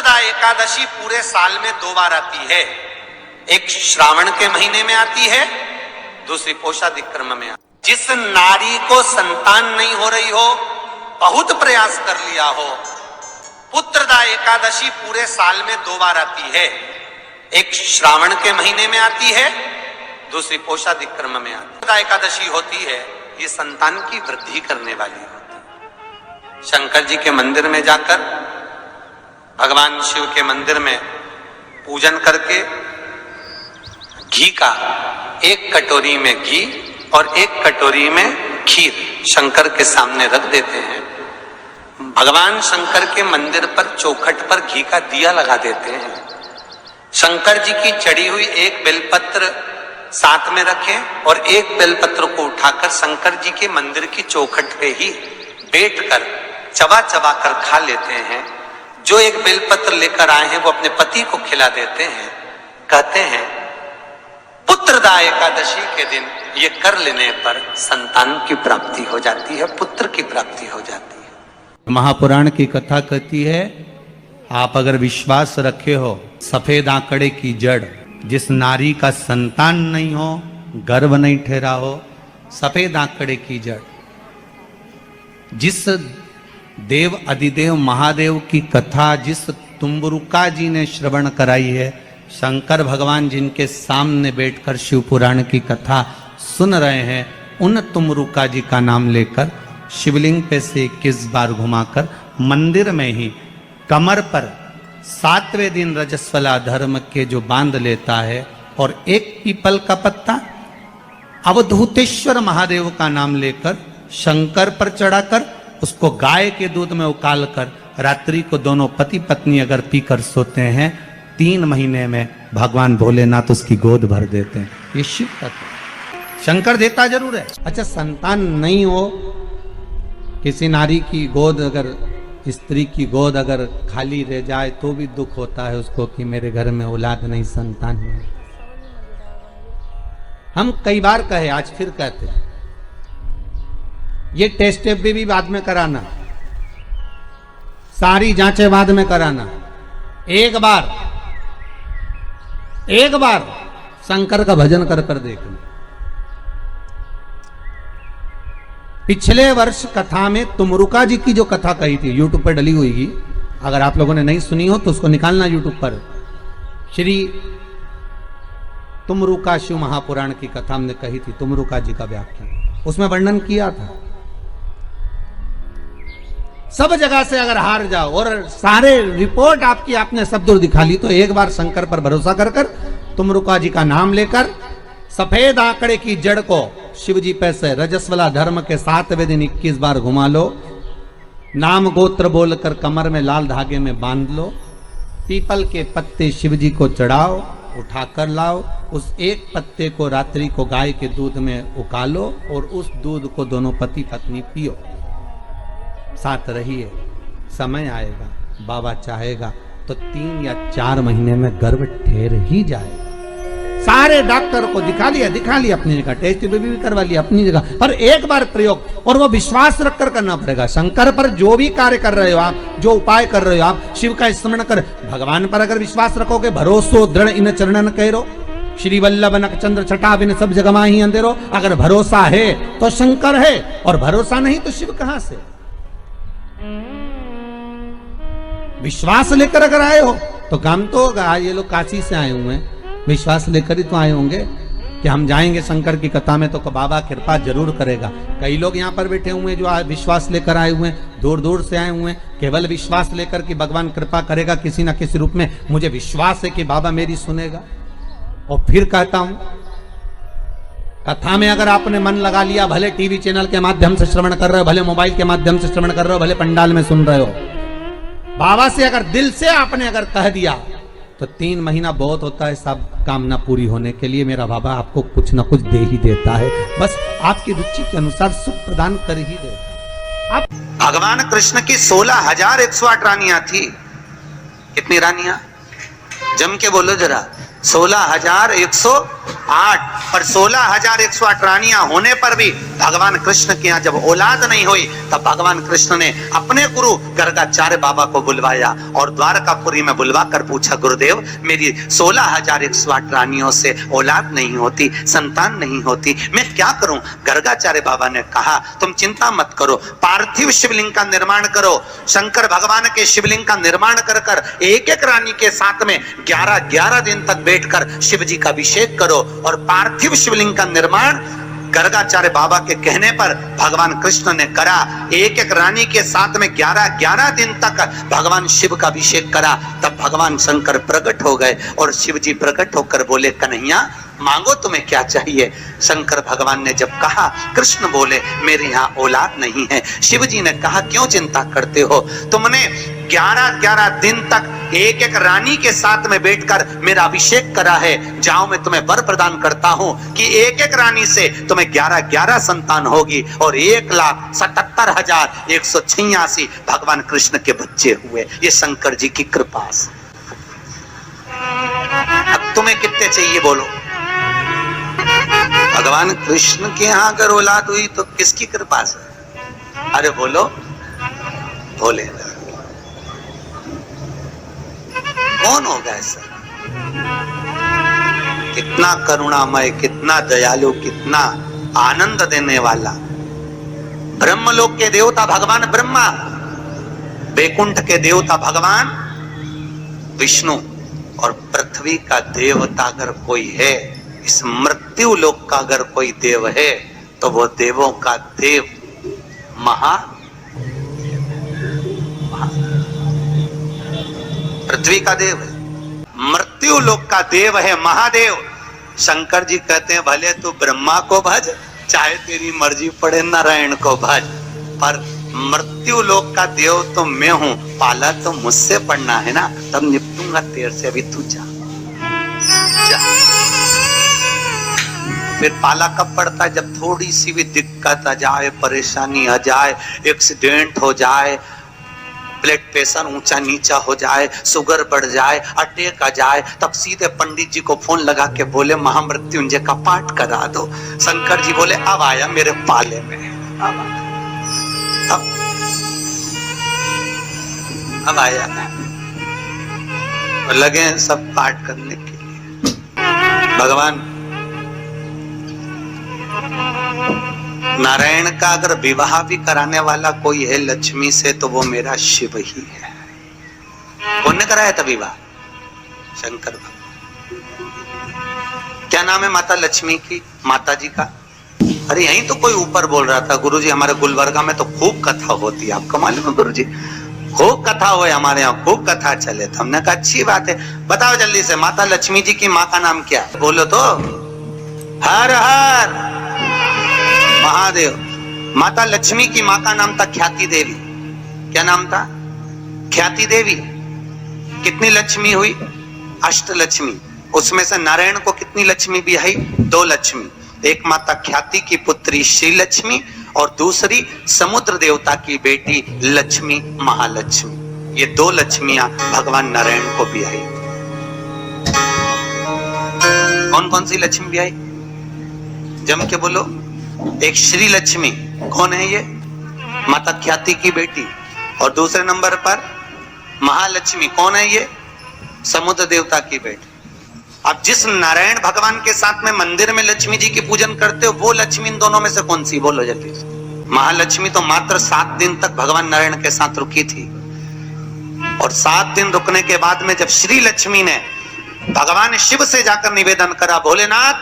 पुत्रदा एकादशी पूरे साल में 2 बार आती है। एक श्रावण के महीने में आती है, दूसरी पोषाधिक क्रम में आती है। जिस नारी को संतान नहीं हो रही हो, बहुत प्रयास कर लिया हो, पुत्रदा एकादशी पूरे साल में 2 बार आती है। एक श्रावण के महीने में आती है, दूसरी पोषाधिक क्रम में आती है। पुत्रदा एकादशी होती है, ये संतान की वृद्धि करने वाली होती है। शंकर जी के मंदिर में जाकर, भगवान शिव के मंदिर में पूजन करके घी का 1 कटोरी में घी और 1 कटोरी में खीर शंकर के सामने रख देते हैं। भगवान शंकर के मंदिर पर चौखट पर घी का दिया लगा देते हैं। शंकर जी की चढ़ी हुई 1 बेलपत्र साथ में रखें और 1 बेलपत्र को उठाकर शंकर जी के मंदिर की चौखट पे ही बैठकर चबा चबा कर खा लेते हैं। जो 1 बेलपत्र लेकर आए हैं वो अपने पति को खिला देते हैं। कहते हैं पुत्रदा एकादशी के दिन ये कर लेने पर संतान की प्राप्ति हो जाती है, पुत्र की प्राप्ति हो जाती है। महापुराण की कथा कहती है, आप अगर विश्वास रखे हो, सफेद आंकड़े की जड़, जिस नारी का संतान नहीं हो, गर्भ नहीं ठहरा हो, सफेद आंकड़े की जड़, जिस देव अधिदेव महादेव की कथा जिस तुम्बरुका जी ने श्रवण कराई है, शंकर भगवान जिनके सामने बैठकर शिव पुराण की कथा सुन रहे हैं, उन तुम्बरुका जी का नाम लेकर शिवलिंग पे से 21 बार घुमाकर मंदिर में ही कमर पर 7वें दिन रजस्वला धर्म के जो बांध लेता है और 1 पीपल का पत्ता अवधूतेश्वर महादेव का नाम लेकर शंकर पर चढ़ाकर उसको गाय के दूध में उकाल कर रात्रि को दोनों पति पत्नी अगर पीकर सोते हैं, 3 महीने में भगवान भोलेनाथ उसकी गोद भर देते हैं। ये शिव तत्व। शंकर देता जरूर है। अच्छा, संतान नहीं हो, किसी नारी की गोद अगर, स्त्री की गोद अगर खाली रह जाए तो भी दुख होता है उसको कि मेरे घर में औलाद नहीं, संतान नहीं। हम कई बार कहे, आज फिर कहते हैं, ये टेस्ट भी बाद में कराना, सारी जांचें बाद में कराना। एक बार शंकर का भजन कर कर देखना। पिछले वर्ष कथा में तुमरुका जी की जो कथा कही थी, यूट्यूब पर डली हुई, अगर आप लोगों ने नहीं सुनी हो तो उसको निकालना यूट्यूब पर। श्री तुमरुका शिव महापुराण की कथा हमने कही थी, तुमरुका जी का व्याख्यान, उसमें वर्णन किया था। सब जगह से अगर हार जाओ और सारे रिपोर्ट आपकी आपने सब दूर दिखा ली, तो एक बार शंकर पर भरोसा कर कर तुमरुका जी का नाम लेकर सफेद आंकड़े की जड़ को शिव जी पे से रजस्वला धर्म के 7वें दिन 21 बार घुमा लो। नाम गोत्र बोलकर कमर में लाल धागे में बांध लो। पीपल के पत्ते शिव जी को चढ़ाओ, उठाकर लाओ। उस 1 पत्ते को रात्रि को गाय के दूध में उकालो और उस दूध को दोनों पति पत्नी पियो। साथ रहिए, समय आएगा, बाबा चाहेगा तो 3 या 4 महीने में गर्भ ठहर ही जाएगा। सारे डॉक्टर को दिखा लिया अपनी जगह, टेस्ट भी करवा लिया अपनी जगह, पर एक बार प्रयोग, और वो विश्वास रखकर करना पड़ेगा। शंकर पर जो भी कार्य कर रहे हो आप, जो उपाय कर रहे हो आप, शिव का स्मरण कर, भगवान पर अगर विश्वास रखोगे, भरोसो दृढ़ इन चरणन करो, श्री वल्लभ नख चंद्र छटा बिन सब जगमा ही अंधेरो। अगर भरोसा है तो शंकर है, और भरोसा नहीं तो शिव कहां से। विश्वास लेकर अगर आए हो तो काम तो होगा। ये लोग काशी से आए हुए हैं, विश्वास लेकर ही तो आए होंगे कि हम जाएंगे शंकर की कथा में तो बाबा कृपा जरूर करेगा। कई लोग यहाँ पर बैठे हुए हैं जो विश्वास लेकर आए हुए हैं, दूर दूर से आए हुए हैं, केवल विश्वास लेकर कि भगवान कृपा करेगा किसी ना किसी रूप में, मुझे विश्वास है कि बाबा मेरी सुनेगा। और फिर कहता हूं, कथा में अगर आपने मन लगा लिया, भले टीवी चैनल के माध्यम से श्रवण कर रहे हो, भले मोबाइल के माध्यम से श्रवण कर रहे हो, भले पंडाल में सुन रहे हो, बाबा से अगर दिल से आपने अगर कह दिया तो 3 महीना बहुत होता है सब कामना पूरी होने के लिए। मेरा बाबा आपको कुछ ना कुछ दे ही देता है, बस आपकी रुचि के अनुसार सुख प्रदान कर ही देता है। भगवान कृष्ण की 16,108 रानियां थी। कितनी रानियां? जम के बोलो जरा। 16,108। पर 16,108 रानियां होने पर भी भगवान कृष्ण के यहाँ जब औलाद नहीं हुई तब भगवान कृष्ण ने अपने गुरु गर्गाचार्य बाबा को बुलवाया और द्वारकापुरी में बुलवा कर पूछा, गुरुदेव मेरी 16,108 रानियों से औलाद नहीं होती, संतान नहीं होती, मैं क्या करूं? गर्गाचार्य बाबा ने कहा, तुम चिंता मत करो, पार्थिव शिवलिंग का निर्माण करो। शंकर भगवान के शिवलिंग का निर्माण कर कर एक एक रानी के साथ में 11-11 दिन तक बैठकर शिव जी का अभिषेक करो। और पार्थिव शिवलिंग का निर्माण गर्गाचार्य बाबा के कहने पर भगवान कृष्ण ने करा। एक एक रानी के साथ में 11-11 दिन तक भगवान शिव का अभिषेक करा। तब भगवान शंकर प्रकट हो गए और शिव जी प्रकट होकर बोले, कन्हैया मांगो तुम्हें क्या चाहिए? शंकर भगवान ने जब कहा, कृष्ण बोले मेरे यहाँ औलाद नहीं है। शिव जी ने कहा, क्यों चिंता करते हो? तुमने 11-11 दिन तक एक एक रानी के साथ में बैठकर मेरा अभिषेक करा है। जाओ मैं तुम्हें वर प्रदान करता हूं कि एक एक रानी से तुम्हें 11-11 संतान होगी और 1,77,186 भगवान कृष्ण के बच्चे हुए। ये शंकर जी की कृपा से। अब तुम्हें कितने चाहिए बोलो? भगवान कृष्ण के यहाँ अगर औलाद हुई तो किसकी कृपा से? अरे बोलो, बोले कौन होगा ऐसा? कितना करुणामय, कितना दयालु, कितना आनंद देने वाला। ब्रह्मलोक के देवता भगवान ब्रह्मा, वैकुंठ के देवता भगवान विष्णु और पृथ्वी का देवता अगर कोई है, इस मृत्यु लोक का अगर कोई देव है तो वो देवों का देव पृथ्वी का देव है, मृत्यु लोक का देव है महादेव। शंकर जी कहते हैं, भले तू ब्रह्मा को भज, चाहे तेरी मर्जी पड़े नारायण को भज, पर मृत्यु लोक का देव तो मैं हूं, पाला तो मुझसे पड़ना है ना, तब निपटूंगा तेरे से। अभी तू जा। फिर पाला कब पड़ता है? जब थोड़ी सी भी दिक्कत आ जाए, परेशानी आ जाए, एक्सीडेंट हो जाए, ब्लड प्रेशर ऊंचा नीचा हो जाए, शुगर बढ़ जाए, अटैक आ जाए, तब सीधे पंडित जी को फोन लगा के बोले महामृत्युंजय का पाठ करा दो। शंकर जी बोले अब आया मेरे पाले में, अब आया। लगे सब पाठ करने के लिए। भगवान नारायण का अगर विवाह भी कराने वाला कोई है लक्ष्मी से तो वो मेरा शिव ही है। कौन ने कराया था विवाह? शंकर भगवान। क्या नाम है माता लक्ष्मी की, माता जी का? अरे यहीं तो कोई ऊपर बोल रहा था, गुरुजी हमारे गुलबर्गा में तो खूब कथा होती है, आपको मालूम है गुरुजी? खूब कथा हुए हमारे यहाँ, खूब कथा चले। तो हमने कहा अच्छी बात है, बताओ जल्दी से माता लक्ष्मी जी की माँ का नाम क्या है? बोलो तो। हर हर महादेव। माता लक्ष्मी की माँ का नाम था ख्याति देवी। क्या नाम था? ख्याति देवी। कितनी लक्ष्मी हुई? अष्टलक्ष्मी। उसमें से नारायण को कितनी लक्ष्मी भी आई? 2 लक्ष्मी। एक माता ख्याति की पुत्री श्री लक्ष्मी और दूसरी समुद्र देवता की बेटी लक्ष्मी महालक्ष्मी। ये 2 लक्ष्मियां भगवान नारायण को भी आई। कौन कौन सी लक्ष्मी भी आई? जम के बोलो। एक श्री लक्ष्मी, कौन है ये? माता ख्याति की बेटी। और दूसरे नंबर पर महालक्ष्मी, कौन है ये? समुद्र देवता की बेटी। अब जिस नारायण भगवान के साथ में मंदिर में लक्ष्मी जी की पूजन करते हो, वो लक्ष्मी इन दोनों में से कौन सी? बोलो जल्दी। महालक्ष्मी तो मात्र 7 दिन तक भगवान नारायण के साथ रुकी थी और 7 दिन रुकने के बाद में जब श्री लक्ष्मी ने भगवान शिव से जाकर निवेदन करा, भोलेनाथ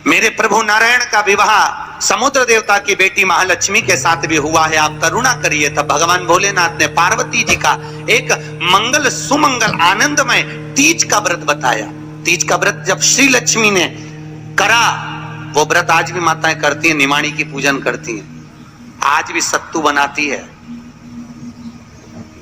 मेरे प्रभु नारायण का विवाह समुद्र देवता की बेटी महालक्ष्मी के साथ भी हुआ है, आप करुणा करिए। तब भगवान भोलेनाथ ने पार्वती जी का एक मंगल सुमंगल आनंदमय तीज का व्रत बताया। तीज का व्रत जब श्री लक्ष्मी ने करा, वो व्रत आज भी माताएं करती हैं, निमाणी की पूजन करती हैं, आज भी सत्तू बनाती है।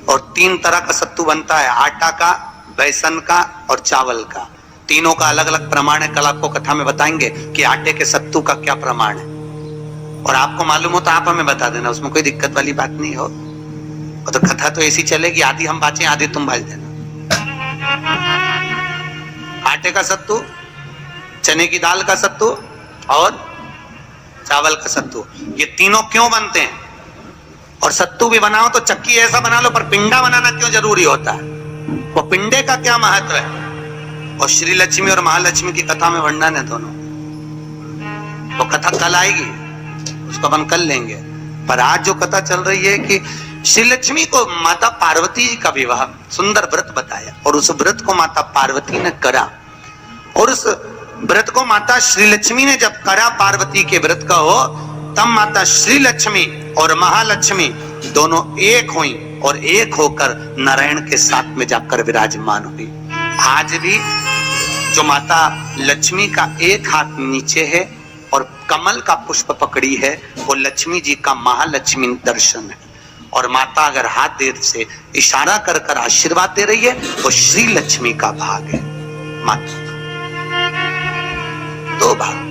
और 3 तरह का सत्तू बनता है, आटा का, बेसन का और चावल का। तीनों का अलग अलग प्रमाण है। कल आपको कथा में बताएंगे कि आटे के सत्तू का क्या प्रमाण है, और आपको मालूम हो तो आप हमें बता देना, उसमें कोई दिक्कत वाली बात नहीं हो। और तो कथा तो ऐसी चलेगी, आधी हम बाँचे आधी तुम बाज देना। आटे का सत्तू, चने की दाल का सत्तू और चावल का सत्तू, ये तीनों क्यों बनते हैं? और सत्तू भी बनाओ तो चक्की ऐसा बना लो, पर पिंडा बनाना क्यों जरूरी होता है? वो पिंडे का क्या महत्व है? और श्री लक्ष्मी और महालक्ष्मी की कथा में वर्णन है दोनों। वो कथा कल आएगी, उसको अपन कल लेंगे। पर आज जो कथा चल रही है कि श्री लक्ष्मी को माता पार्वती जी का विवाह, सुंदर व्रत बताया, और उस व्रत को माता पार्वती ने करा। और उस व्रत को माता श्री लक्ष्मी ने जब करा, पार्वती के व्रत का हो, तब माता श्री लक्ष्मी और महालक्ष्मी दोनों एक हुई और एक होकर नारायण के साथ में जाकर विराजमान हुई। आज भी जो माता लक्ष्मी का एक हाथ नीचे है और कमल का पुष्प पकड़ी है, वो लक्ष्मी जी का महालक्ष्मी दर्शन है। और माता अगर हाथ देर से इशारा कर कर आशीर्वाद दे रही है, वो श्री लक्ष्मी का भाग है। माता दो भाग,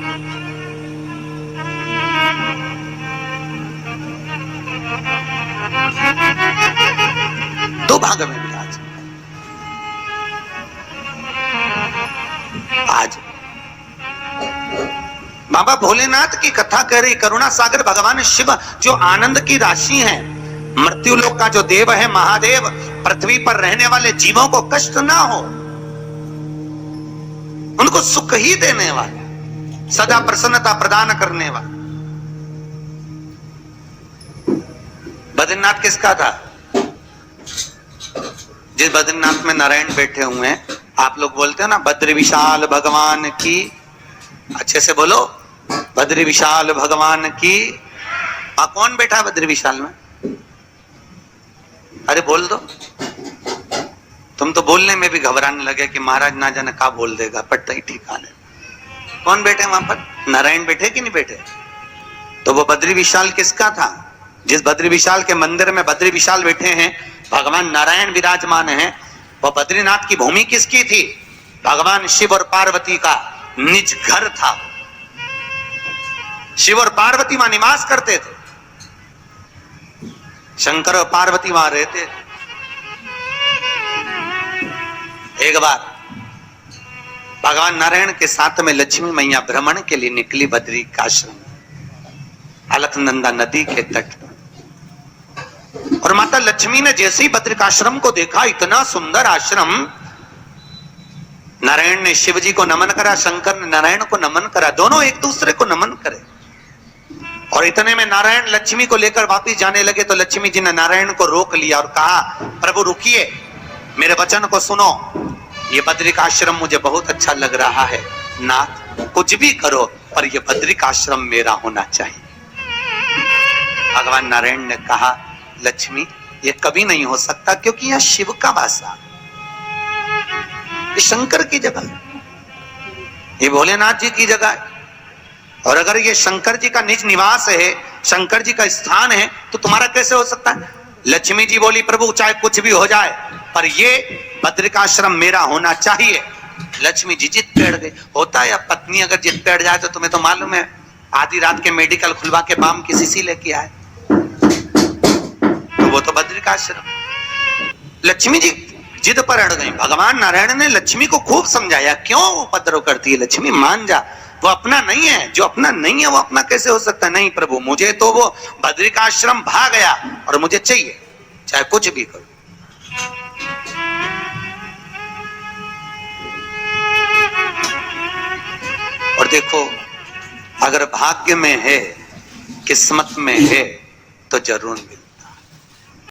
दो भाग में विराज। आज बाबा भोलेनाथ की कथा कह रही, करुणा सागर भगवान शिव जो आनंद की राशि हैं, मृत्यु लोक का जो देव है महादेव, पृथ्वी पर रहने वाले जीवों को कष्ट ना हो, उनको सुख ही देने वाले, सदा प्रसन्नता प्रदान करने वाले। बद्रीनाथ किसका था? जिस बद्रीनाथ में नारायण बैठे हुए हैं, आप लोग बोलते हो ना बद्री विशाल भगवान की, अच्छे से बोलो, बद्री विशाल भगवान की। कौन बैठा है बद्री विशाल में? अरे बोल दो। तुम तो बोलने में भी घबराने लगे कि महाराज ना जाने क्या बोल देगा, पट्टा ही ठिकाने। कौन बैठे वहां पर? नारायण बैठे कि नहीं बैठे? तो वो बद्री विशाल किसका था? जिस बद्री विशाल के मंदिर में बद्री विशाल बैठे हैं, भगवान नारायण विराजमान हैं, वो बद्रीनाथ की भूमि किसकी थी? भगवान शिव और पार्वती का निज घर था। शिव और पार्वती वहां निवास करते थे, शंकर और पार्वती वहां रहते थे। एक बार भगवान नारायण के साथ में लक्ष्मी मैया भ्रमण के लिए निकली बद्री का आश्रम, अलकनंदा नदी के तट पर। और माता लक्ष्मी ने जैसे ही बद्रिकाश्रम को देखा, इतना सुंदर आश्रम, नारायण ने शिव जी को नमन करा, शंकर ने नारायण को नमन करा, दोनों एक दूसरे को नमन करे। और इतने में नारायण लक्ष्मी को लेकर वापिस जाने लगे, तो लक्ष्मी जी ने नारायण को रोक लिया और कहा, प्रभु रुकिए, मेरे वचन को सुनो, ये बद्रिकाश्रम मुझे बहुत अच्छा लग रहा है, नाथ कुछ भी करो पर ये बद्रिकाश्रम मेरा होना चाहिए। भगवान नारायण ने कहा, लक्ष्मी ये कभी नहीं हो सकता, क्योंकि यह शिव का वासा, ये शंकर की जगह, ये भोलेनाथ जी की जगह है। और अगर ये शंकर जी का निज निवास है, शंकर जी का स्थान है, तो तुम्हारा कैसे हो सकता है? लक्ष्मी जी बोली, प्रभु चाहे कुछ भी हो जाए पर ये बद्रिकाश्रम मेरा होना चाहिए। लक्ष्मी जी जिद बैठ गई। होता है, अब पत्नी अगर जिद बैठ जाए तो तुम्हें तो मालूम है, आधी रात के मेडिकल खुलवा के बाम की शीशी लेके आए, तो वो तो बद्रिकाश्रम। लक्ष्मी जी जिद पर अड़ गई। भगवान नारायण ने लक्ष्मी को खूब समझाया, क्यों उपद्रव करती है लक्ष्मी, मान जा, वो अपना नहीं है, जो अपना नहीं है वो अपना कैसे हो सकता है? नहीं प्रभु, मुझे तो वो बद्रिकाश्रम भाग गया और मुझे चाहिए, चाहे कुछ भी करो। और देखो, अगर भाग्य में है, किस्मत में है, तो जरूर मिले।